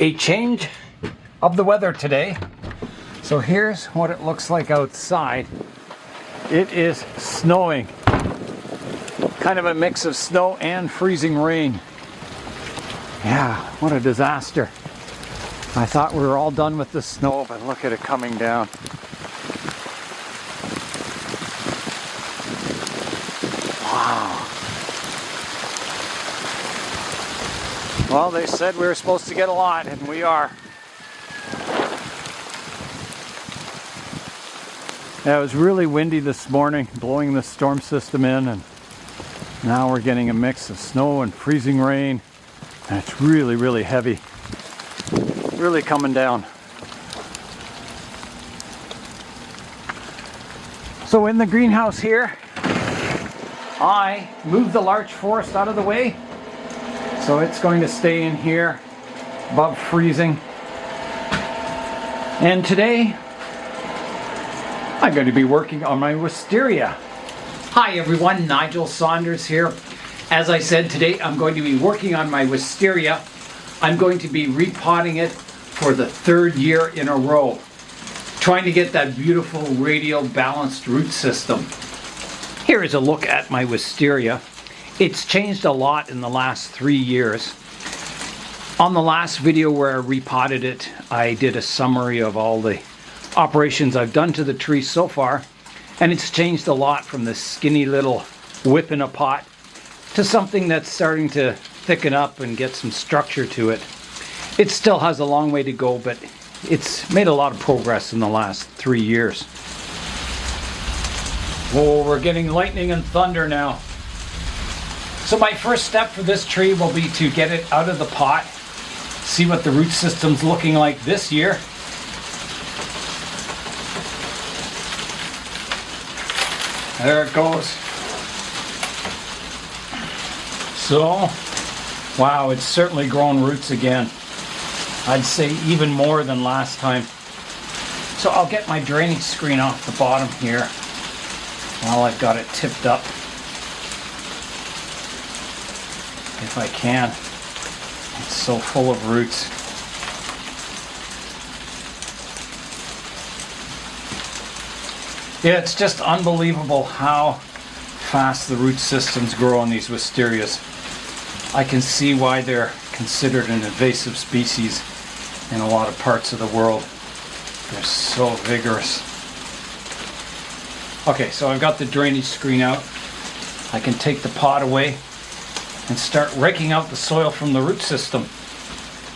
a change of the weather today. So here's what it looks like outside. It is snowing. Kind of a mix of snow and freezing rain. Yeah, what a disaster. I thought we were all done with the snow, but look at it coming down. Wow. Well, they said we were supposed to get a lot, and we are. Yeah, it was really windy this morning, blowing the storm system in, and now we're getting a mix of snow and freezing rain, and it's really, really heavy. Really coming down. So in the greenhouse here, I moved the larch forest out of the way. So it's going to stay in here above freezing. And today, I'm going to be working on my wisteria. Hi everyone, Nigel Saunders here. As I said, today I'm going to be working on my wisteria. I'm going to be repotting it for the third year in a row, trying to get that beautiful radial balanced root system. Here is a look at my wisteria. It's changed a lot in the last 3 years. On the last video where I repotted it, I did a summary of all the operations I've done to the tree so far, and it's changed a lot from this skinny little whip in a pot to something that's starting to thicken up and get some structure to it. It still has a long way to go, but it's made a lot of progress in the last 3 years. Oh, we're getting lightning and thunder now. So my first step for this tree will be to get it out of the pot, see what the root system's looking like this year. There it goes. So, wow, it's certainly grown roots again. I'd say even more than last time. So I'll get my drainage screen off the bottom here while I've got it tipped up, if I can. It's so full of roots. Yeah, it's just unbelievable how fast the root systems grow on these wisterias. I can see why they're considered an invasive species in a lot of parts of the world. They're so vigorous. Okay, so I've got the drainage screen out. I can take the pot away and start raking out the soil from the root system.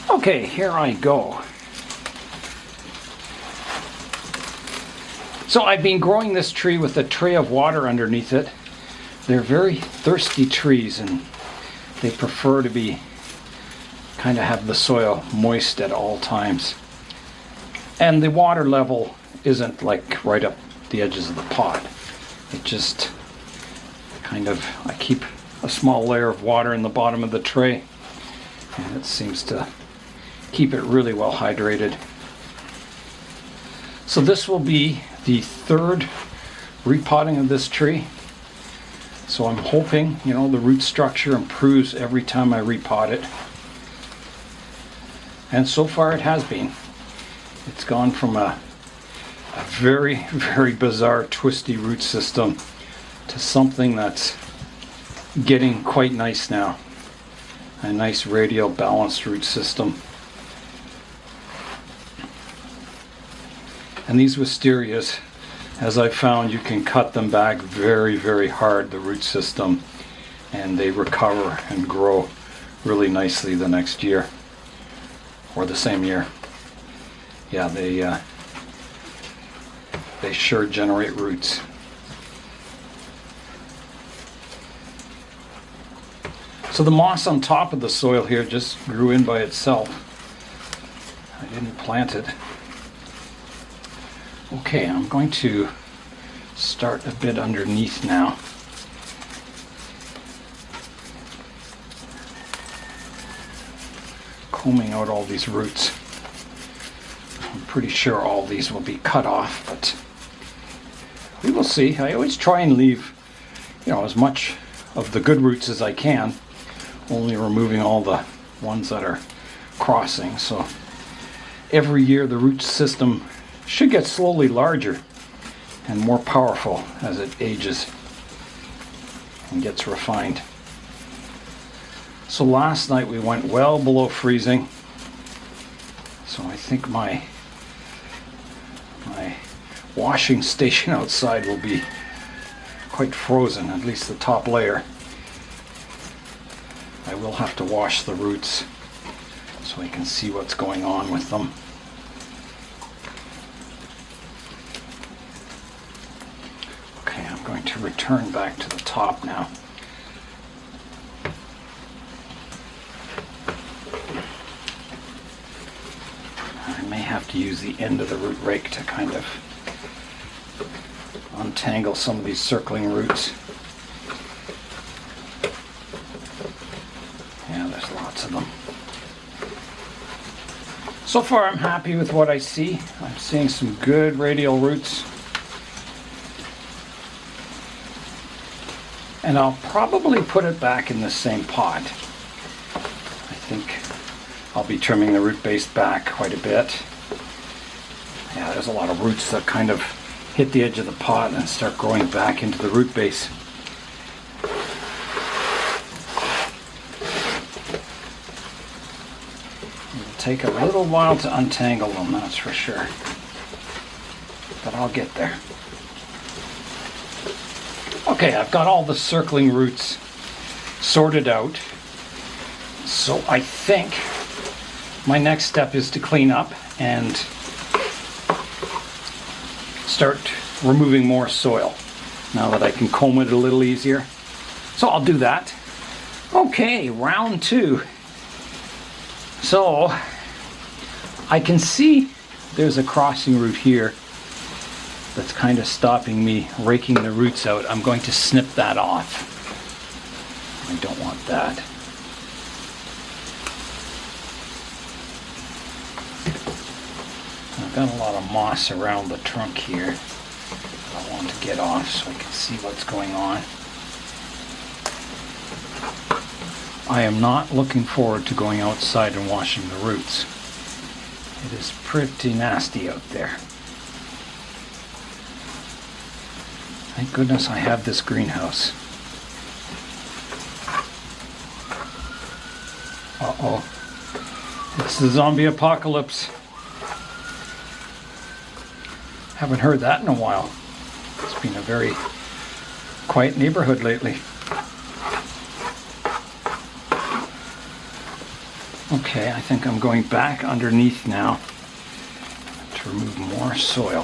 Okay, here I go. So I've been growing this tree with a tray of water underneath it. They're very thirsty trees, and they prefer to be kind of have the soil moist at all times. And the water level isn't like right up the edges of the pot. It just kind of, I keep a small layer of water in the bottom of the tray, and it seems to keep it really well hydrated. So this will be the third repotting of this tree. So I'm hoping, the root structure improves every time I repot it. And so far it has been. It's gone from a very, very bizarre twisty root system to something that's getting quite nice now. A nice radial balanced root system. And these wisterias, as I've found, you can cut them back very, very hard, the root system, and they recover and grow really nicely the next year, or the same year. Yeah, they sure generate roots. So the moss on top of the soil here just grew in by itself. I didn't plant it. Okay, I'm going to start a bit underneath now. Combing out all these roots. I'm pretty sure all these will be cut off, but we will see. I always try and leave, as much of the good roots as I can, only removing all the ones that are crossing, so every year the root system should get slowly larger and more powerful as it ages and gets refined. So last night we went well below freezing, so I think my washing station outside will be quite frozen, at least the top layer. I will have to wash the roots so I can see what's going on with them. Okay, I'm going to return back to the top now. I may have to use the end of the root rake to kind of untangle some of these circling roots. Yeah, there's lots of them. So far I'm happy with what I see. I'm seeing some good radial roots. And I'll probably put it back in the same pot. I think I'll be trimming the root base back quite a bit. Yeah, there's a lot of roots that kind of hit the edge of the pot and start growing back into the root base. It'll take a little while to untangle them, that's for sure. But I'll get there. Okay, I've got all the circling roots sorted out. So I think my next step is to clean up and start removing more soil now that I can comb it a little easier. So I'll do that. Okay, round 2. So I can see there's a crossing root here that's kind of stopping me raking the roots out. I'm going to snip that off. I don't want that. I've got a lot of moss around the trunk here that I want to get off so I can see what's going on. I am not looking forward to going outside and washing the roots. It is pretty nasty out there. Thank goodness I have this greenhouse. Uh-oh. It's the zombie apocalypse. Haven't heard that in a while. It's been a very quiet neighborhood lately. Okay, I think I'm going back underneath now to remove more soil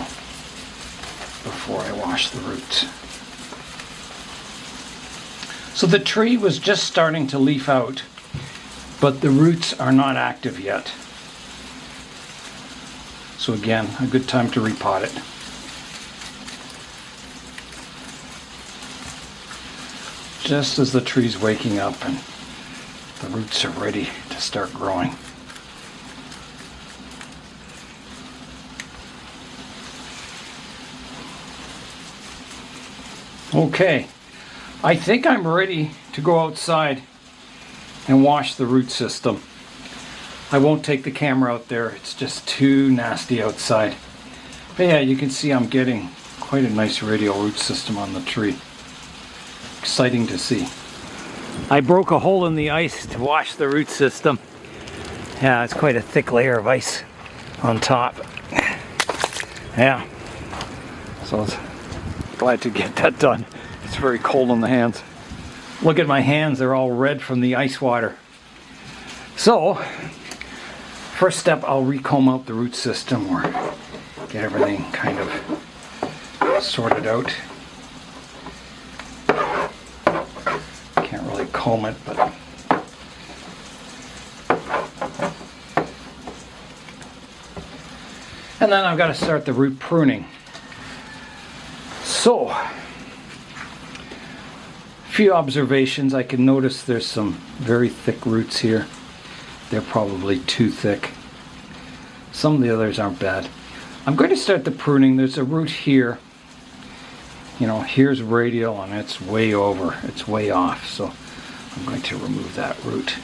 before I wash the roots. So the tree was just starting to leaf out, but the roots are not active yet. So again, a good time to repot it. Just as the tree's waking up and the roots are ready to start growing. Okay, I think I'm ready to go outside and wash the root system. I won't take the camera out there, it's just too nasty outside. But yeah, you can see I'm getting quite a nice radial root system on the tree. Exciting to see. I broke a hole in the ice to wash the root system. Yeah, it's quite a thick layer of ice on top. Yeah, so I was glad to get that done. It's very cold on the hands. Look at my hands, they're all red from the ice water. So, first step, I'll recomb out the root system or get everything kind of sorted out. Can't really comb it, but and then I've got to start the root pruning. So, a few observations. I can notice there's some very thick roots here. They're probably too thick. Some of the others aren't bad. I'm going to start the pruning. There's a root here. You know, here's radial and it's way over. It's way off. So I'm going to remove that root.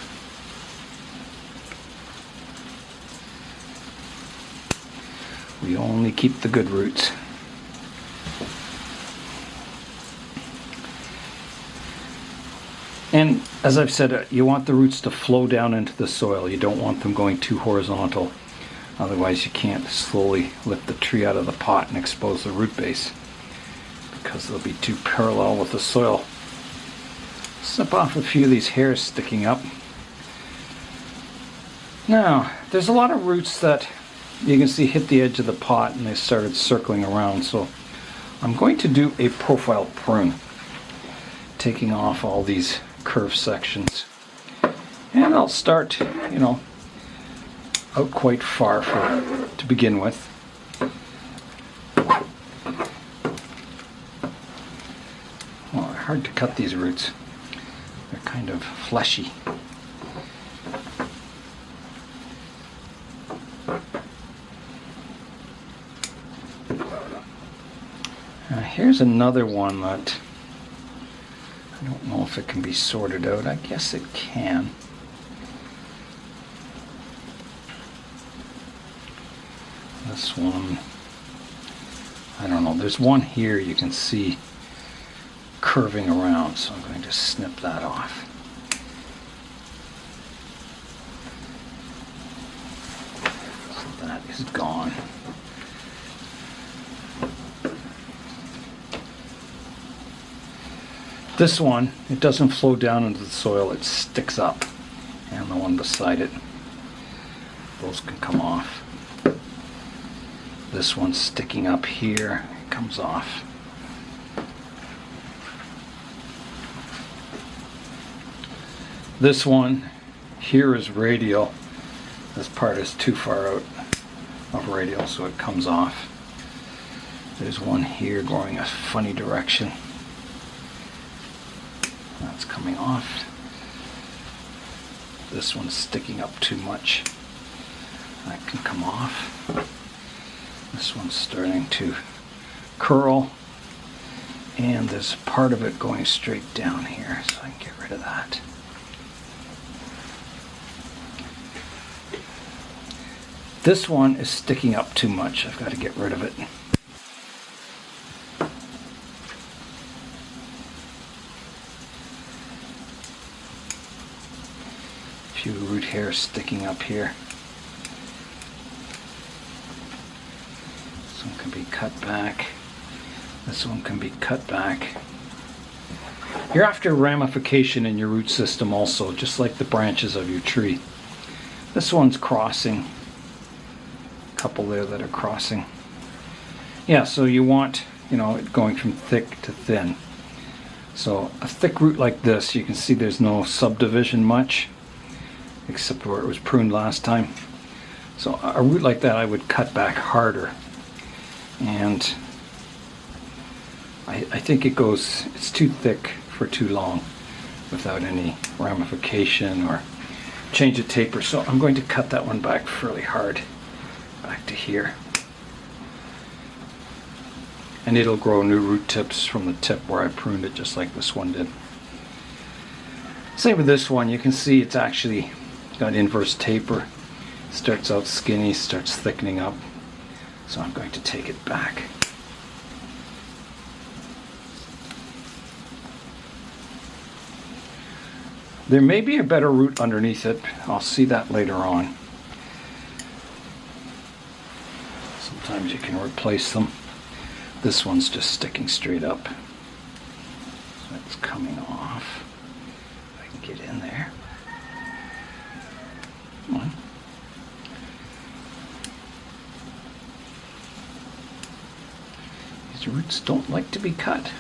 We only keep the good roots. And as I've said, you want the roots to flow down into the soil. You don't want them going too horizontal. Otherwise you can't slowly lift the tree out of the pot and expose the root base, because they'll be too parallel with the soil. Snip off a few of these hairs sticking up. Now, there's a lot of roots that you can see hit the edge of the pot and they started circling around, so I'm going to do a profile prune, taking off all these curved sections. And I'll start, out quite far to begin with. Well, hard to cut these roots. They're kind of fleshy. Here's another one that I don't know if it can be sorted out. I guess it can. This one, I don't know. There's one here you can see curving around, so I'm going to snip that off. So that is gone. This one, it doesn't flow down into the soil, it sticks up. And the one beside it, those can come off. This one's sticking up here, it comes off. This one here is radial. This part is too far out of radial, so it comes off. There's one here going a funny direction. That's coming off. This one's sticking up too much. That can come off. This one's starting to curl. And there's part of it going straight down here, so I can get rid of that. This one is sticking up too much. I've got to get rid of it. Few root hairs sticking up here. This one can be cut back. This one can be cut back. You're after ramification in your root system also, just like the branches of your tree. This one's crossing. A couple there that are crossing. Yeah, so you want, it going from thick to thin. So a thick root like this, you can see there's no subdivision much, except where it was pruned last time. So a root like that I would cut back harder. And I think it's too thick for too long without any ramification or change of taper. So I'm going to cut that one back fairly hard, back to here. And it'll grow new root tips from the tip where I pruned it, just like this one did. Same with this one, you can see it's actually got inverse taper. Starts out skinny, starts thickening up. So I'm going to take it back. There may be a better root underneath it. I'll see that later on. Sometimes you can replace them. This one's just sticking straight up. So it's coming off. If I can get in there. Come on. These roots don't like to be cut.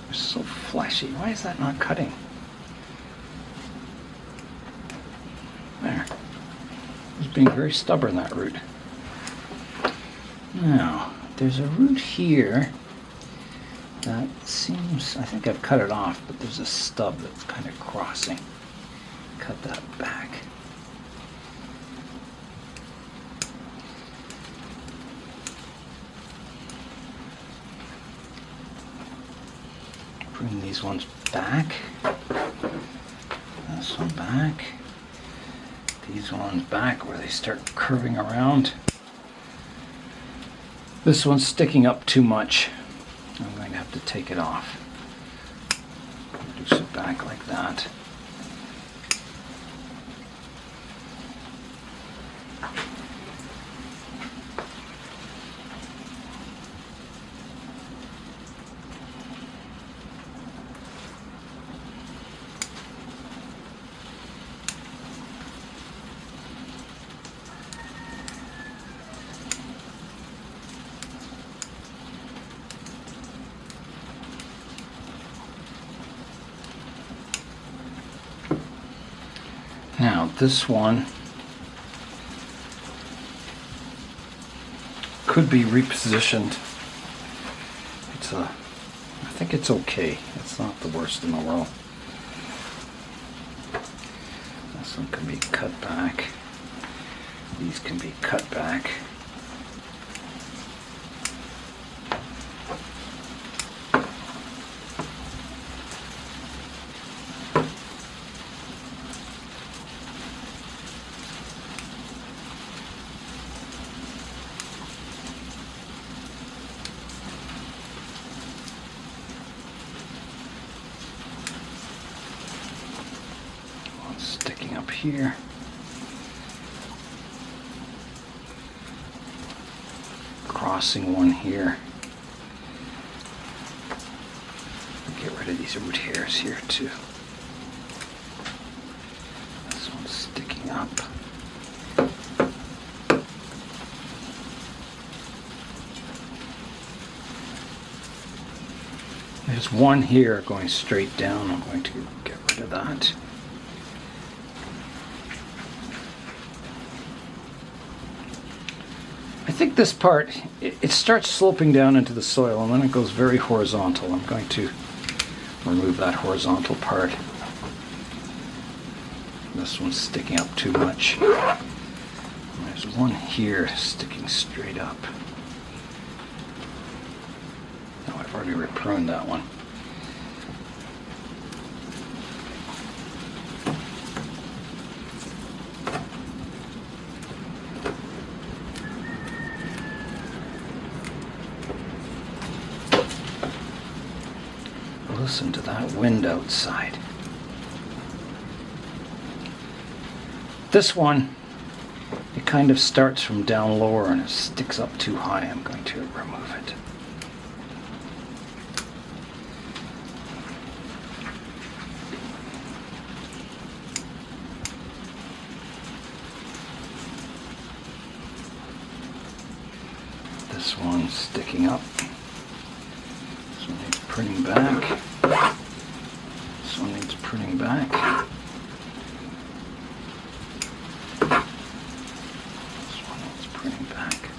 They're so fleshy. Why is that not cutting? There. It's being very stubborn, that root. Now, there's a root here that seems, I think I've cut it off, but there's a stub that's kind of crossing. Cut that back. Bring these ones back. This one back. these ones back where they start curving around. This one's sticking up too much. I'm going to have to take it off. Reduce it back like that. Now this one could be repositioned. I think it's okay. It's not the worst in the world. This one can be cut back. These can be cut back. Sticking up here. Crossing one here. Get rid of these root hairs here too. This one's sticking up. There's one here going straight down. I'm going to get rid of that. I think this part, it starts sloping down into the soil and then it goes very horizontal. I'm going to remove that horizontal part. This one's sticking up too much. There's one here sticking straight up. Oh, I've already repruned that one. Listen to that wind outside. This one, it kind of starts from down lower and it sticks up too high. I'm going to remove it. This one's sticking up. This one needs pruning back. This one needs pruning back. This one needs pruning back.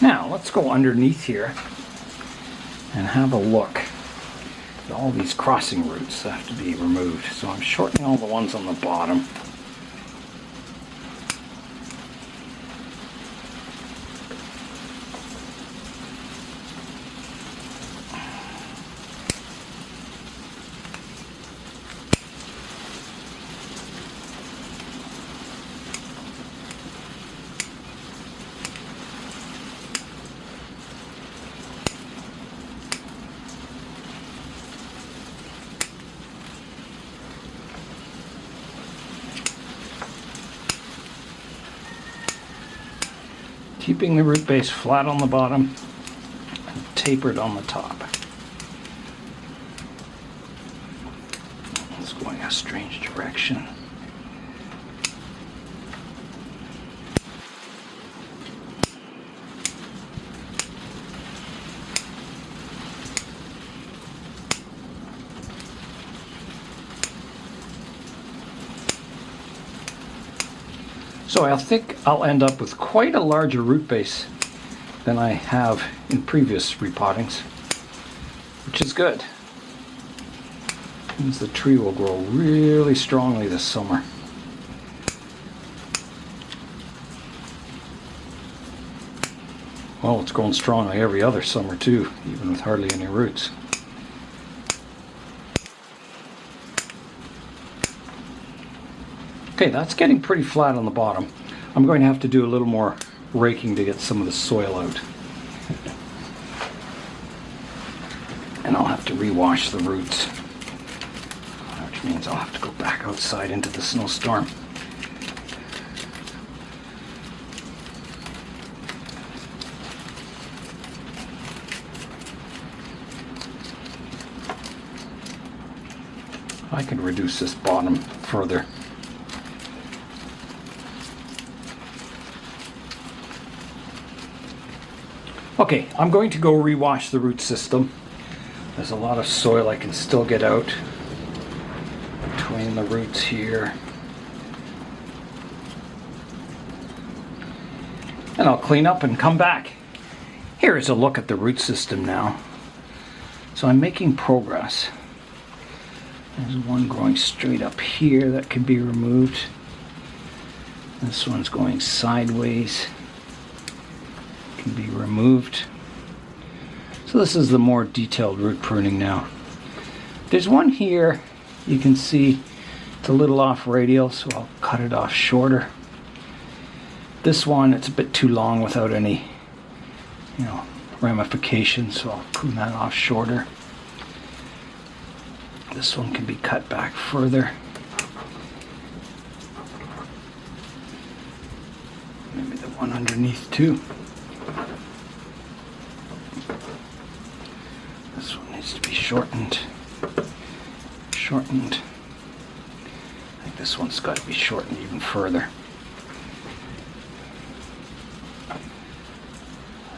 Now let's go underneath here and have a look at all these crossing roots that have to be removed. So I'm shortening all the ones on the bottom. Keeping the root base flat on the bottom and tapered on the top. It's going a strange direction. So I think I'll end up with quite a larger root base than I have in previous repottings, which is good. Means the tree will grow really strongly this summer. Well, it's growing strongly every other summer too, even with hardly any roots. Okay, that's getting pretty flat on the bottom. I'm going to have to do a little more raking to get some of the soil out. And I'll have to rewash the roots, which means I'll have to go back outside into the snowstorm. I can reduce this bottom further. Okay, I'm going to go rewash the root system. There's a lot of soil I can still get out between the roots here. And I'll clean up and come back. Here is a look at the root system now. So I'm making progress. There's one growing straight up here that can be removed. This one's going sideways. Can be removed. So this is the more detailed root pruning now. There's one here, you can see it's a little off radial, so I'll cut it off shorter. This one, it's a bit too long without any, ramifications, so I'll prune that off shorter. This one can be cut back further. Maybe the one underneath too. This one needs to be shortened. Shortened. I think this one's got to be shortened even further.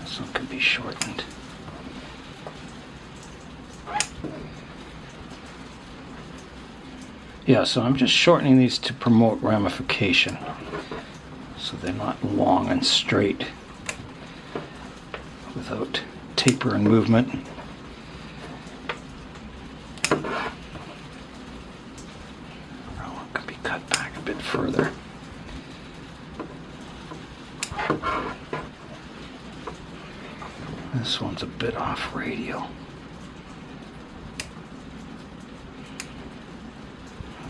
This one can be shortened. Yeah, so I'm just shortening these to promote ramification, so they're not long and straight without taper and movement. That one can be cut back a bit further. This one's a bit off radial.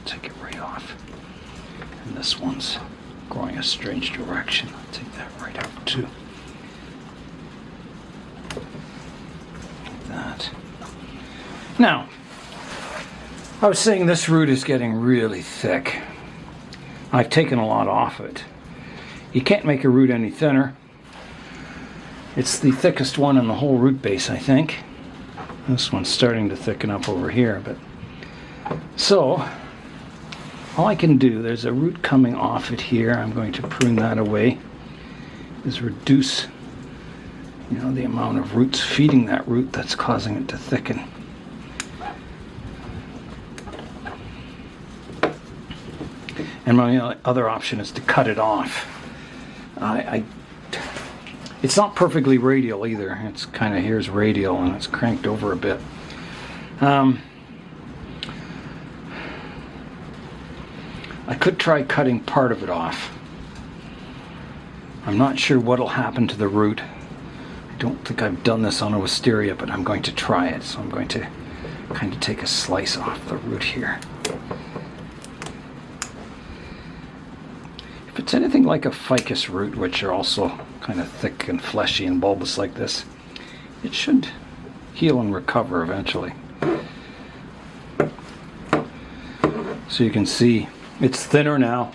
Take it right off. And this one's growing a strange direction. I'll take that right out too. Like that. Now, I was saying this root is getting really thick. I've taken a lot off it. You can't make a root any thinner. It's the thickest one in the whole root base, I think. This one's starting to thicken up over here, but so all I can do, there's a root coming off it here. I'm going to prune that away. Is reduce, the amount of roots feeding that root that's causing it to thicken. And my other option is to cut it off. It's not perfectly radial either. It's kind of, here's radial and it's cranked over a bit. I could try cutting part of it off. I'm not sure what'll happen to the root. I don't think I've done this on a wisteria, but I'm going to try it. So I'm going to kind of take a slice off the root here. If it's anything like a ficus root, which are also kind of thick and fleshy and bulbous like this, it should heal and recover eventually. So you can see it's thinner now,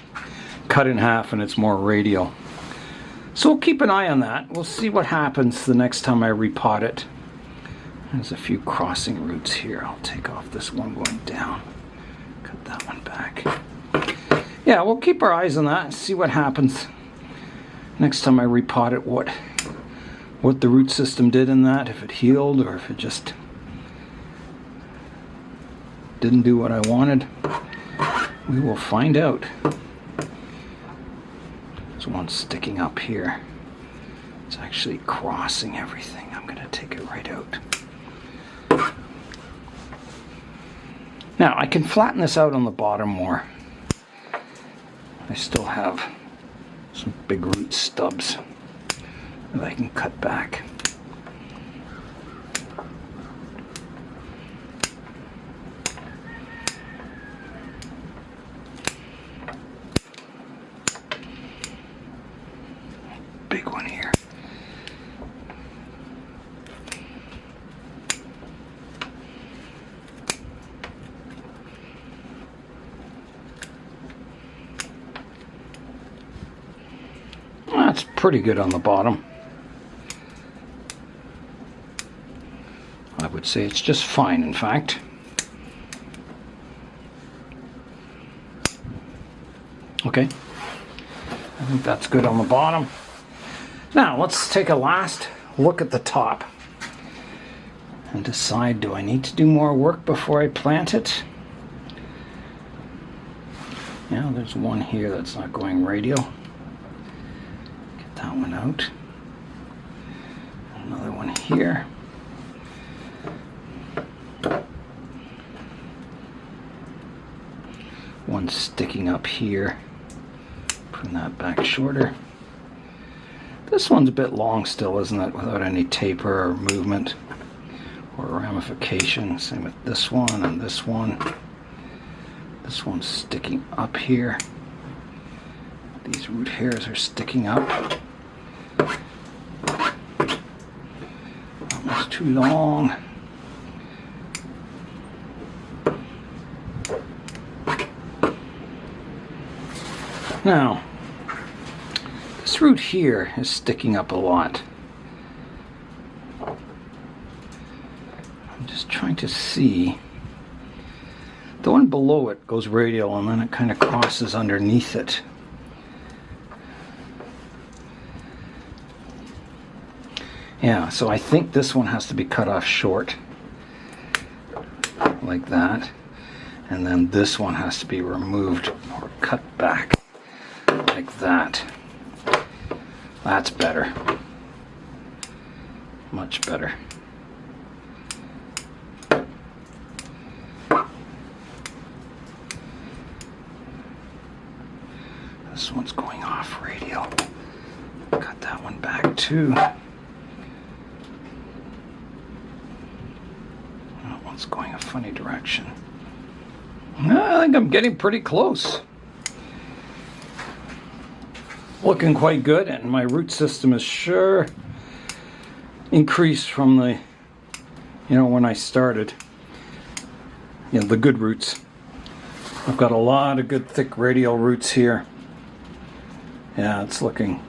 cut in half, and it's more radial. So we'll keep an eye on that. We'll see what happens the next time I repot it. There's a few crossing roots here. I'll take off this one going down. Cut that one back. Yeah, we'll keep our eyes on that and see what happens next time I repot it, what the root system did in that, if it healed or if it just didn't do what I wanted. We will find out. There's one sticking up here. It's actually crossing everything. I'm going to take it right out. Now, I can flatten this out on the bottom more. I still have some big root stubs that I can cut back. pretty good on the bottom. I would say it's just fine, in fact. Okay, I think that's good on the bottom. Now let's take a last look at the top and decide, do I need to do more work before I plant it? Yeah, there's one here that's not going radial. Get that one out. Another one here. One sticking up here. Putting that back shorter. This one's a bit long still, isn't it? Without any taper or movement or ramification. Same with this one and this one. This one's sticking up here. These root hairs are sticking up. Almost too long. Now, this root here is sticking up a lot. I'm just trying to see. The one below it goes radial and then it kind of crosses underneath it. Yeah, so I think this one has to be cut off short. Like that. And then this one has to be removed or cut back. Like that. That's better. Much better. This one's going off radial. Cut that one back too. That one's going a funny direction. I think I'm getting pretty close. Looking quite good, and my root system is sure increased from the, when I started. The good roots. I've got a lot of good thick radial roots here. Yeah, it's looking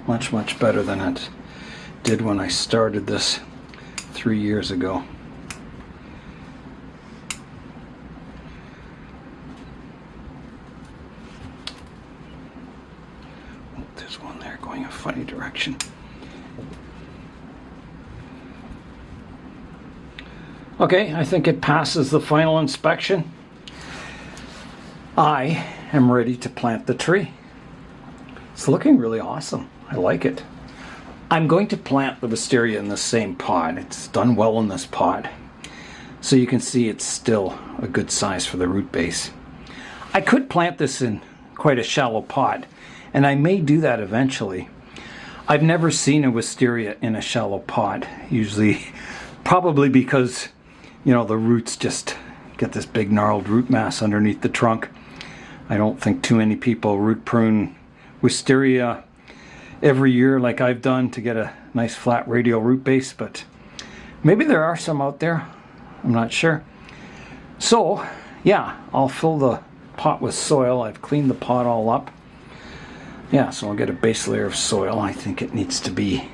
much, much better than it did when I started this 3 years ago. There's one there going a funny direction. Okay, I think it passes the final inspection. I am ready to plant the tree. It's looking really awesome. I like it. I'm going to plant the wisteria in the same pot. It's done well in this pot. So you can see it's still a good size for the root base. I could plant this in quite a shallow pot, and I may do that eventually. I've never seen a wisteria in a shallow pot, usually probably because, the roots just get this big gnarled root mass underneath the trunk. I don't think too many people root prune wisteria every year like I've done to get a nice flat radial root base, but maybe there are some out there. I'm not sure. So, yeah, I'll fill the pot with soil. I've cleaned the pot all up. Yeah, so I'll get a base layer of soil. I think it needs to be,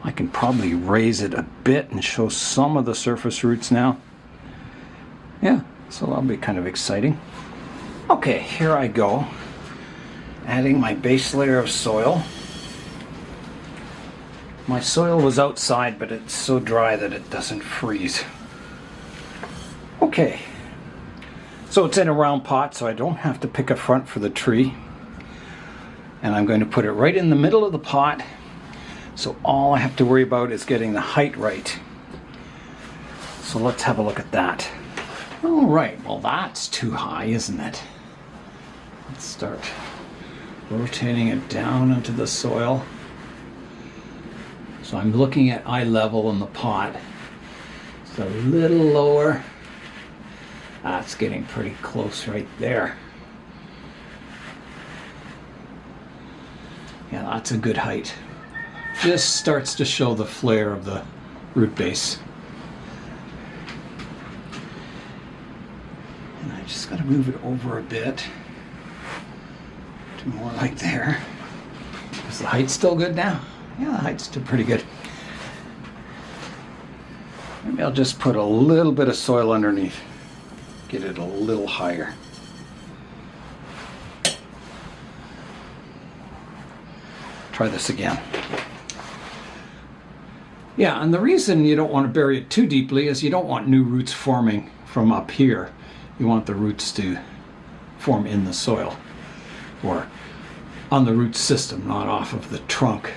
I can probably raise it a bit and show some of the surface roots now. Yeah, so that'll be kind of exciting. Okay, here I go. Adding my base layer of soil. My soil was outside, but it's so dry that it doesn't freeze. Okay, so it's in a round pot, so I don't have to pick a front for the tree. And I'm going to put it right in the middle of the pot, so all I have to worry about is getting the height right. So let's have a look at that. All right, well that's too high, isn't it? Let's start rotating it down into the soil. So I'm looking at eye level in the pot. It's a little lower. That's getting pretty close right there. Yeah, that's a good height. Just starts to show the flare of the root base. And I just got to move it over a bit to more like there. Is the height still good now? Yeah, the height's still pretty good. Maybe I'll just put a little bit of soil underneath. Get it a little higher. Try this again. Yeah, and the reason you don't want to bury it too deeply is you don't want new roots forming from up here. You want the roots to form in the soil, or on the root system, not off of the trunk.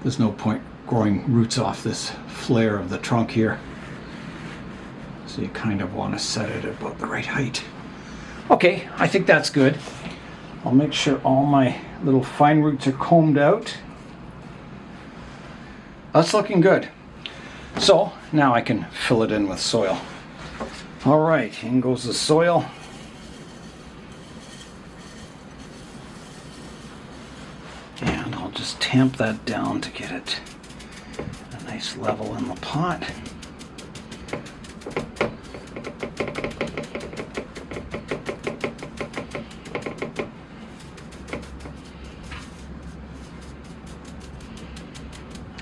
There's no point growing roots off this flare of the trunk here. So you kind of want to set it about the right height. Okay, I think that's good. I'll make sure all my little fine roots are combed out. That's looking good. So now I can fill it in with soil. All right, in goes the soil. And I'll just tamp that down to get it a nice level in the pot.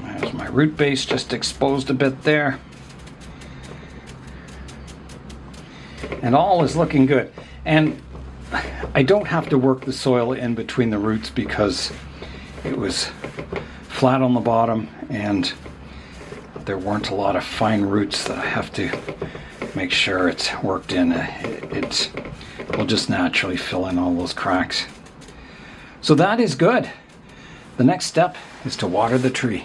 There's my root base just exposed a bit there. And all is looking good. And I don't have to work the soil in between the roots because it was flat on the bottom and there weren't a lot of fine roots that I have to make sure it's worked in. It will just naturally fill in all those cracks. So that is good. The next step is to water the tree.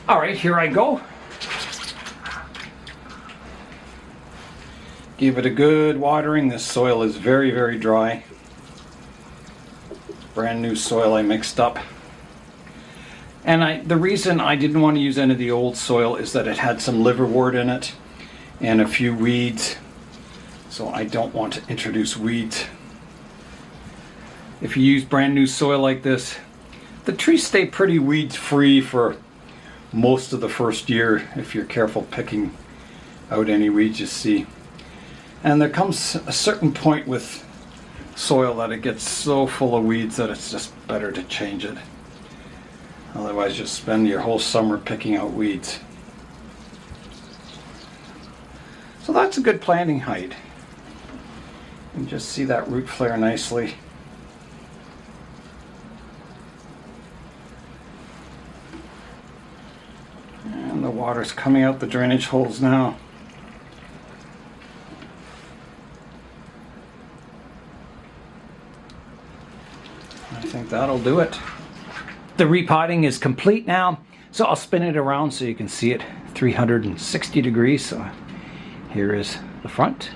All right, here I go. Give it a good watering. This soil is very, very dry. Brand new soil I mixed up. And the reason I didn't want to use any of the old soil is that it had some liverwort in it and a few weeds. So I don't want to introduce weeds. If you use brand new soil like this, the trees stay pretty weeds free for most of the first year if you're careful picking out any weeds you see. And there comes a certain point with soil that it gets so full of weeds that it's just better to change it. Otherwise you'll spend your whole summer picking out weeds. So that's a good planting height. You can just see that root flare nicely. And the water's coming out the drainage holes now. I think that'll do it. The repotting is complete now, so I'll spin it around so you can see it 360 degrees. So here is the front,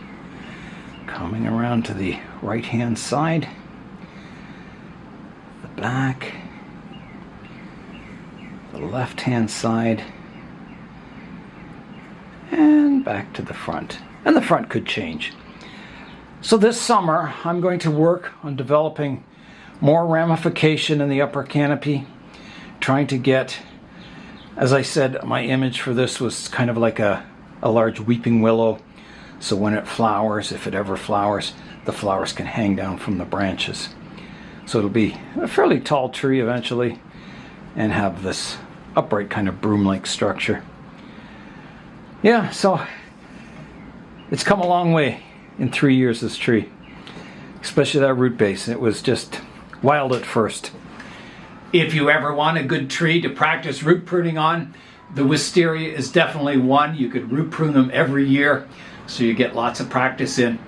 coming around to the right hand side, the back, the left hand side, and back to the front. And the front could change. So this summer I'm going to work on developing more ramification in the upper canopy, trying to get, as I said, my image for this was kind of like a large weeping willow, so when it flowers, if it ever flowers, the flowers can hang down from the branches. So it'll be a fairly tall tree eventually and have this upright kind of broom-like structure. Yeah, so it's come a long way in 3 years, this tree, especially that root base. It was just wild at first. If you ever want a good tree to practice root pruning on, the Wisteria is definitely one. You could root prune them every year, so you get lots of practice in.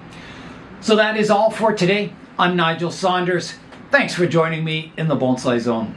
So that is all for today. I'm Nigel Saunders. Thanks for joining me in the Bonsai Zone.